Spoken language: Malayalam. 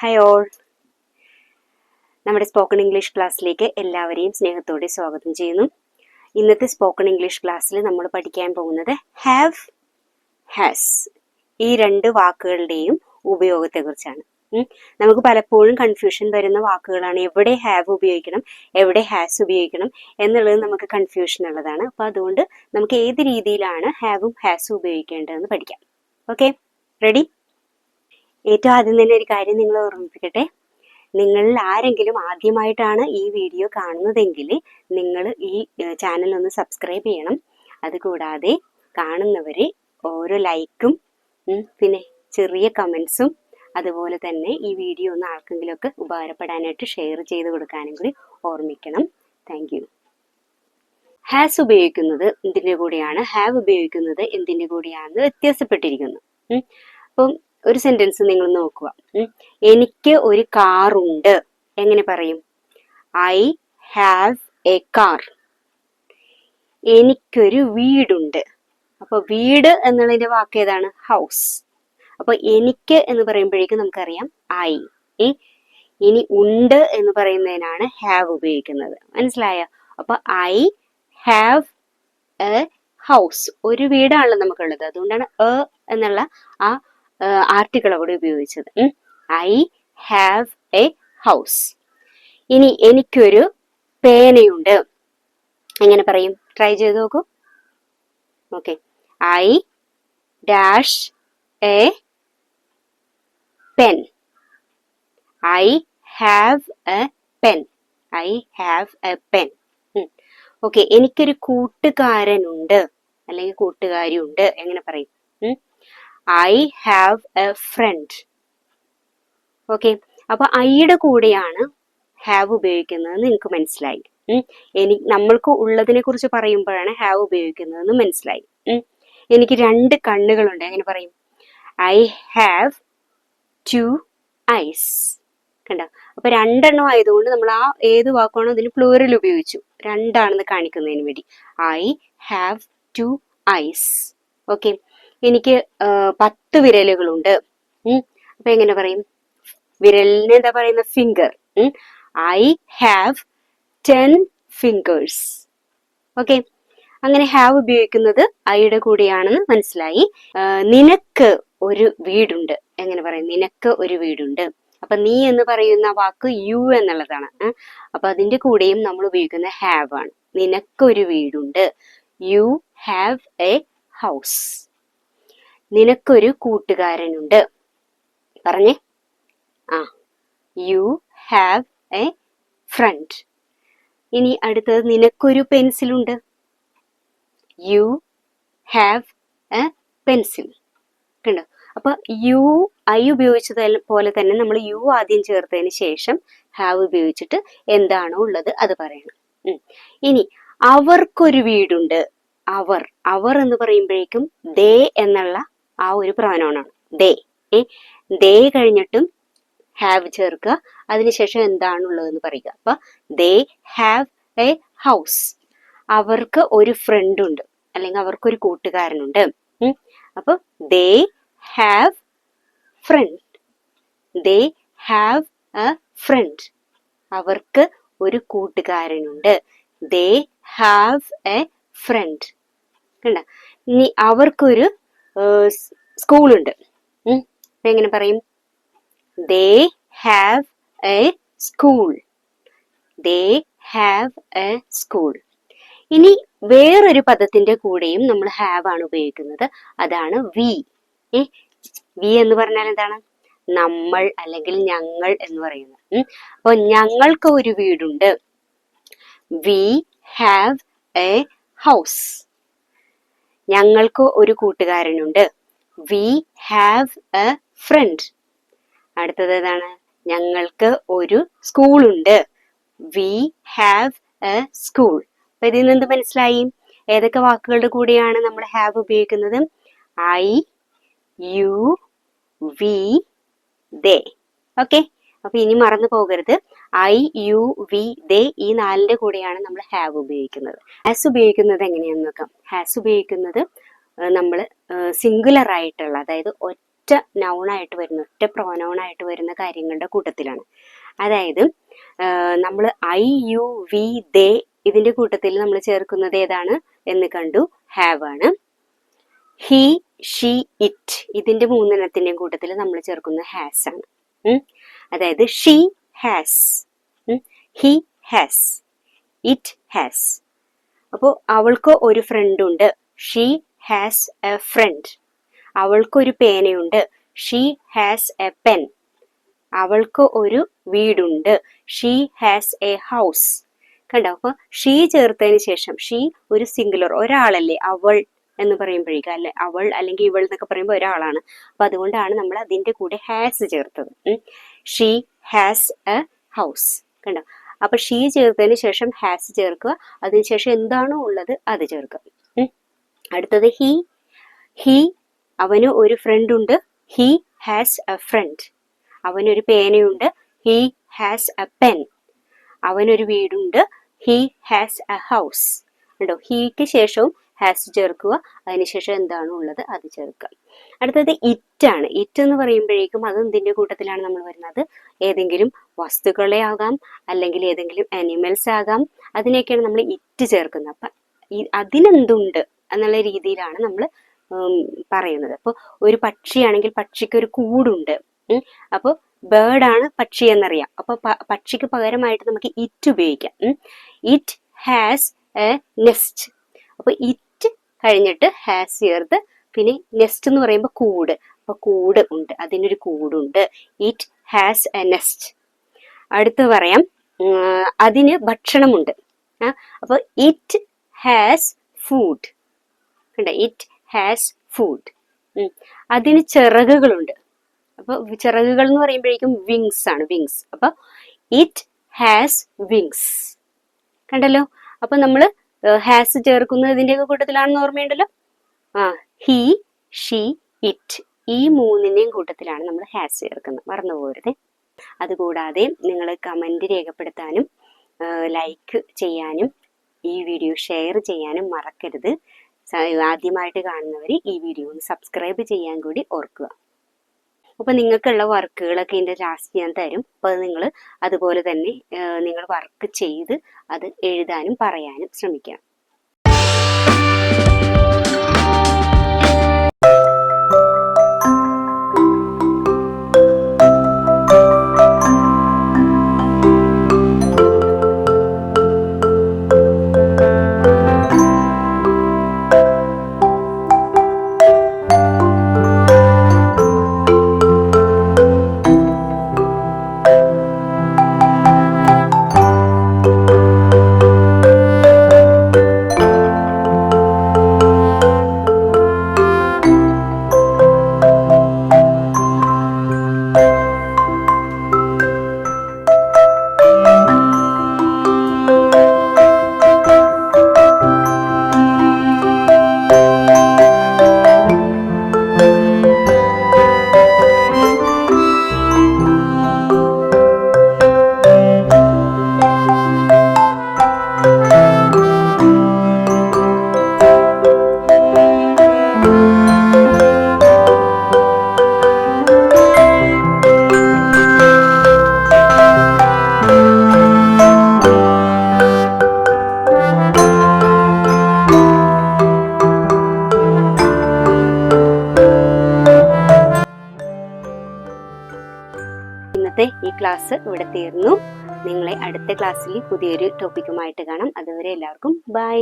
ഹായ് ഓൾ, നമ്മുടെ സ്പോക്കൺ ഇംഗ്ലീഷ് ക്ലാസ്സിലേക്ക് എല്ലാവരെയും സ്നേഹത്തോടെ സ്വാഗതം ചെയ്യുന്നു. ഇന്നത്തെ സ്പോക്കൺ ഇംഗ്ലീഷ് ക്ലാസ്സിൽ നമ്മൾ പഠിക്കാൻ പോകുന്നത് ഹാവ്, ഹാസ് ഈ രണ്ട് വാക്കുകളുടെയും ഉപയോഗത്തെക്കുറിച്ചാണ്. നമുക്ക് പലപ്പോഴും കൺഫ്യൂഷൻ വരുന്ന വാക്കുകളാണ്. എവിടെ ഹാവ് ഉപയോഗിക്കണം, എവിടെ ഹാസ് ഉപയോഗിക്കണം എന്നുള്ളത് നമുക്ക് കൺഫ്യൂഷൻ ഉള്ളതാണ്. അപ്പോൾ അതുകൊണ്ട് നമുക്ക് ഏത് രീതിയിലാണ് ഹാവും ഹാസും ഉപയോഗിക്കേണ്ടതെന്ന് പഠിക്കാം. Okay, ready? ഏറ്റവും ആദ്യം തന്നെ ഒരു കാര്യം നിങ്ങളെ ഓർമ്മിപ്പിക്കട്ടെ. നിങ്ങളിൽ ആരെങ്കിലും ആദ്യമായിട്ടാണ് ഈ വീഡിയോ കാണുന്നതെങ്കിൽ നിങ്ങൾ ഈ ചാനൽ ഒന്ന് സബ്സ്ക്രൈബ് ചെയ്യണം. അതുകൂടാതെ കാണുന്നവര് ഓരോ ലൈക്കും പിന്നെ ചെറിയ കമൻസും അതുപോലെ തന്നെ ഈ വീഡിയോ ഒന്ന് ആർക്കെങ്കിലുമൊക്കെ ഉപകാരപ്പെടാനായിട്ട് ഷെയർ ചെയ്ത് കൊടുക്കാനും കൂടി ഓർമ്മിക്കണം. Thank you. ഹാസ് ഉപയോഗിക്കുന്നത് എന്തിൻ്റെ കൂടെയാണ്, ഹാവ് ഉപയോഗിക്കുന്നത് എന്തിൻ്റെ കൂടെയാണെന്ന് വ്യത്യാസപ്പെട്ടിരിക്കുന്നു. അപ്പം ഒരു സെന്റൻസ് നിങ്ങൾ നോക്കുക. എനിക്ക് ഒരു കാറുണ്ട്. എങ്ങനെ പറയും? I have A car. എനിക്കൊരു വീടുണ്ട്. അപ്പൊ വീട് എന്നുള്ളതിന്റെ വാക്ക് ഏതാണ്? ഹൗസ്. അപ്പൊ എനിക്ക് എന്ന് പറയുമ്പോഴേക്കും നമുക്കറിയാം ഐ. ഇനി ഉണ്ട് എന്ന് പറയുന്നതിനാണ് ഹാവ് ഉപയോഗിക്കുന്നത്. മനസ്സിലായോ? അപ്പൊ ഐ ഹാവ് എ ഹൗസ്. ഒരു വീടാണല്ലോ നമുക്കുള്ളത്, അതുകൊണ്ടാണ് എ എന്നുള്ള ആ ആർട്ടിക്കിൾ അവിടെ ഉപയോഗിച്ചത്. I have a house. ഇനി എനിക്കൊരു പേനയുണ്ട്. എങ്ങനെ പറയും? ട്രൈ ചെയ്ത് നോക്കൂ. Okay, I dash A pen. I have A pen. I have A pen. Okay, എനിക്കൊരു കൂട്ടുകാരനുണ്ട് അല്ലെങ്കിൽ കൂട്ടുകാരിയുണ്ട്. എങ്ങനെ പറയും? I have a front. Okay, അപ്പൊ ഐയുടെ കൂടെയാണ് ഹാവ് ഉപയോഗിക്കുന്നത് നിങ്ങൾക്ക് മനസ്സിലായി. നമ്മൾക്ക് ഉള്ളതിനെ കുറിച്ച് പറയുമ്പോഴാണ് ഹാവ് ഉപയോഗിക്കുന്നതെന്ന് മനസ്സിലായി. എനിക്ക് 2 കണ്ണുകളുണ്ട്. എങ്ങനെ പറയും? I have 2 eyes. കണ്ടോ? അപ്പൊ 2 ആയതുകൊണ്ട് നമ്മൾ ആ ഏത് വാക്കാണോ അതിന് പ്ലൂറൽ ഉപയോഗിച്ചു, 2 കാണിക്കുന്നതിന് വേണ്ടി. I have 2 ice. ഓക്കെ, എനിക്ക് 10 വിരലുകളുണ്ട്. അപ്പൊ എങ്ങനെ പറയും? വിരലിന് എന്താ പറയുന്ന? Finger. I have 10 fingers. Okay, അങ്ങനെ ഹാവ് ഉപയോഗിക്കുന്നത് ഐയുടെ കൂടെയാണെന്ന് മനസ്സിലായി. നിനക്ക് ഒരു വീടുണ്ട്. എങ്ങനെ പറയും? നിനക്ക് ഒരു വീടുണ്ട്. അപ്പൊ നീ എന്ന് പറയുന്ന വാക്ക് യു എന്നുള്ളതാണ്. അപ്പൊ അതിന്റെ കൂടെയും നമ്മൾ ഉപയോഗിക്കുന്ന ഹാവ് ആണ്. നിനക്കൊരു വീടുണ്ട്. You have a house. നിനക്കൊരു കൂട്ടുകാരനുണ്ട്. പറഞ്ഞേ. You have a friend. ഇനി അടുത്തത് നിനക്കൊരു പെൻസിലുണ്ട്. You have a pencil. കണ്ടോ? അപ്പൊ യു ഐ ഉപയോഗിച്ചത് പോലെ തന്നെ നമ്മൾ യു ആദ്യം ചേർത്തതിന് ശേഷം ഹാവ് ഉപയോഗിച്ചിട്ട് എന്താണോ ഉള്ളത് അത് പറയണം. ഇനി അവർക്കൊരു വീടുണ്ട്. അവർ എന്ന് പറയുമ്പോഴേക്കും ദേ എന്നുള്ള ആ ഒരു പ്രൊനൗണാണ്. ദേ കഴിഞ്ഞിട്ടും ഹാവ് ചേർക്കുക, അതിനുശേഷം എന്താണുള്ളതെന്ന് പറയുക. അപ്പൊ ദേ ഹാവ് എ ഹൗസ്. അവർക്ക് ഒരു ഫ്രണ്ട് ഉണ്ട് അല്ലെങ്കിൽ അവർക്കൊരു കൂട്ടുകാരനുണ്ട്. അപ്പൊ they have friend. They have a friend. അവർക്ക് ഒരു കൂട്ടുകാരനുണ്ട്. They have a friend. കണ്ട? ഇനി അവർക്കൊരു സ്കൂളുണ്ട്. എങ്ങനെ പറയും? They have a school. They have a school. ഇനി വേറൊരു പദത്തിന്റെ കൂടെയും നമ്മൾ ഹാവ് ആണ് ഉപയോഗിക്കുന്നത്. അതാണ് വി. വി എന്ന് പറഞ്ഞാൽ എന്താണ്? നമ്മൾ അല്ലെങ്കിൽ ഞങ്ങൾ എന്ന് പറയുന്നത്. അപ്പൊ ഞങ്ങൾക്ക് ഒരു വീടുണ്ട്. We have a house. ഞങ്ങൾക്ക് ഒരു കൂട്ടുകാരനുണ്ട്. We have a friend. അടുത്തത് ഏതാണ്? ഞങ്ങൾക്ക് ഒരു സ്കൂളുണ്ട്. We have a school. അപ്പൊ ഇതിൽ നിന്ന് മനസ്സിലായി ഏതൊക്കെ വാക്കുകളുടെ കൂടെയാണ് നമ്മൾ ഹാവ് ഉപയോഗിക്കുന്നത്? I, you, we, they. Okay, അപ്പൊ ഇനി മറന്നു പോകരുത്. ഐ, യു, വി, ദേ ഈ 4ന്റെ കൂടെയാണ് നമ്മൾ ഹാവ് ഉപയോഗിക്കുന്നത്. ഹാസ് ഉപയോഗിക്കുന്നത് എങ്ങനെയാന്ന് നോക്കാം. ഹാസ് ഉപയോഗിക്കുന്നത് നമ്മൾ സിംഗുലർ ആയിട്ടുള്ള, അതായത് ഒറ്റ നൗണായിട്ട് വരുന്ന ഒറ്റ പ്രോനൗണായിട്ട് വരുന്ന കാര്യങ്ങളുടെ കൂട്ടത്തിലാണ്. അതായത് നമ്മൾ ഐ യു വി ദേ ഇതിന്റെ കൂട്ടത്തിൽ നമ്മൾ ചേർക്കുന്നത് ഏതാണ് എന്ന് കണ്ടു, ഹാവ് ആണ്. ഹി ഷീ ഇറ്റ് ഇതിന്റെ മൂന്നെണ്ണത്തിന്റെയും കൂട്ടത്തിൽ നമ്മൾ ചേർക്കുന്നത് ഹാസ് ആണ്. അതായത് she has, he has, it has. അപ്പോൾ അവൾക്ക് ഒരു ഫ്രണ്ട് ഉണ്ട്, ഷീ ഹാസ് എ ഫ്രണ്ട്. അവൾക്കൊരു പേനയുണ്ട്, ഷീ ഹാസ് എ പെൻ. അവൾക്ക് ഒരു വീടുണ്ട്, ഷീ ഹാസ് എ ഹൗസ്. കണ്ടോ? അപ്പൊ ഷീ ചേർത്തതിന് ശേഷം, ഷീ ഒരു സിംഗുലർ ഒരാളല്ലേ, അവൾ എന്ന് പറയുമ്പോഴേക്കും, അല്ലെ അവൾ അല്ലെങ്കിൽ ഇവൾ എന്നൊക്കെ പറയുമ്പോൾ ഒരാളാണ്. അപ്പൊ അതുകൊണ്ടാണ് നമ്മൾ അതിന്റെ കൂടെ ഹാസ് ചേർത്തത്. She has A house. കണ്ടോ? അപ്പൊ ഷീ ചേർത്തതിന് ശേഷം ഹാസ് ചേർക്കുക, അതിനുശേഷം എന്താണോ ഉള്ളത് അത് ചേർക്കുക. അടുത്തത് ഹി. ഹി അവന് ഒരു ഫ്രണ്ട് ഉണ്ട്, ഹി ഹാസ് എ ഫ്രണ്ട്. അവനൊരു പേനയുണ്ട്, ഹി ഹാസ് എ പെൻ. അവനൊരു വീടുണ്ട്, ഹി ഹാസ് എ ഹൗസ്. കണ്ടോ? ഹീക്ക് ശേഷവും ഹാസ് ചേർക്കുക, അതിനുശേഷം എന്താണോ ഉള്ളത് അത് ചേർക്കുക. അടുത്തത് ഇറ്റ് ആണ്. ഇറ്റ് എന്ന് പറയുമ്പോഴേക്കും അത് എന്തിന്റെ കൂട്ടത്തിലാണ് നമ്മൾ വരുന്നത്? ഏതെങ്കിലും വസ്തുക്കളെ ആകാം, അല്ലെങ്കിൽ ഏതെങ്കിലും അനിമൽസ് ആകാം, അതിനെയൊക്കെയാണ് നമ്മൾ ഇറ്റ് ചേർക്കുന്നത്. അപ്പൊ അതിനെന്തുണ്ട് എന്നുള്ള രീതിയിലാണ് നമ്മൾ പറയുന്നത്. അപ്പോൾ ഒരു പക്ഷിയാണെങ്കിൽ പക്ഷിക്ക് ഒരു കൂടുണ്ട്. അപ്പോൾ ബേർഡാണ് പക്ഷി എന്നറിയാം. അപ്പൊ പക്ഷിക്ക് പകരമായിട്ട് നമുക്ക് ഇറ്റ് ഉപയോഗിക്കാം. It has a nest. അപ്പൊ ഇറ്റ് കഴിഞ്ഞിട്ട് ഹാസ് ചേർത്ത് പിന്നെ നെസ്റ്റ് എന്ന് പറയുമ്പോൾ കൂട്. അപ്പൊ കൂട് ഉണ്ട്, അതിനൊരു കൂടുണ്ട്. It has a nest. അടുത്ത് പറയാം, അതിന് ഭക്ഷണമുണ്ട്. അപ്പൊ ഇറ്റ് ഹാസ് ഫുഡ്. കണ്ടോ? It has food. അതിന് ചിറകുകളുണ്ട്. അപ്പൊ ചിറകുകൾ എന്ന് പറയുമ്പോഴേക്കും വിങ്സ് ആണ്, വിങ്സ്. അപ്പൊ ഇറ്റ് ഹാസ് വിങ്സ്. കണ്ടല്ലോ? അപ്പൊ നമ്മള് ഹാസ് ചേർക്കുന്നത് ഇതിന്റെയൊക്കെ കൂട്ടത്തിലാണെന്ന് ഓർമ്മയുണ്ടല്ലോ. ഹി ഷീ ഇറ്റ് ഈ മൂന്നിന്റെയും കൂട്ടത്തിലാണ് നമ്മൾ ഹാസ് ചേർക്കുന്നത്, മറന്നു പോകരുത്. അതുകൂടാതെ നിങ്ങൾ കമന്റ് രേഖപ്പെടുത്താനും ലൈക്ക് ചെയ്യാനും ഈ വീഡിയോ ഷെയർ ചെയ്യാനും മറക്കരുത്. ആദ്യമായിട്ട് കാണുന്നവർ ഈ വീഡിയോ ഒന്ന് സബ്സ്ക്രൈബ് ചെയ്യാൻ കൂടി ഓർക്കുക. അപ്പൊ നിങ്ങൾക്കുള്ള വർക്കുകളൊക്കെ ഇതിന്റെ ലാസ്റ്റ് ഞാൻ തരും. അപ്പൊ അത് നിങ്ങൾ അതുപോലെ തന്നെ നിങ്ങൾ വർക്ക് ചെയ്ത് അത് എഴുതാനും പറയാനും ശ്രമിക്കണം. ഈ ക്ലാസ് ഇവിടെ തീർന്നു. നിങ്ങളെ അടുത്ത ക്ലാസ്സിൽ പുതിയൊരു ടോപ്പിക്കുമായിട്ട് കാണാം. അതുവരെ എല്ലാവർക്കും ബൈ.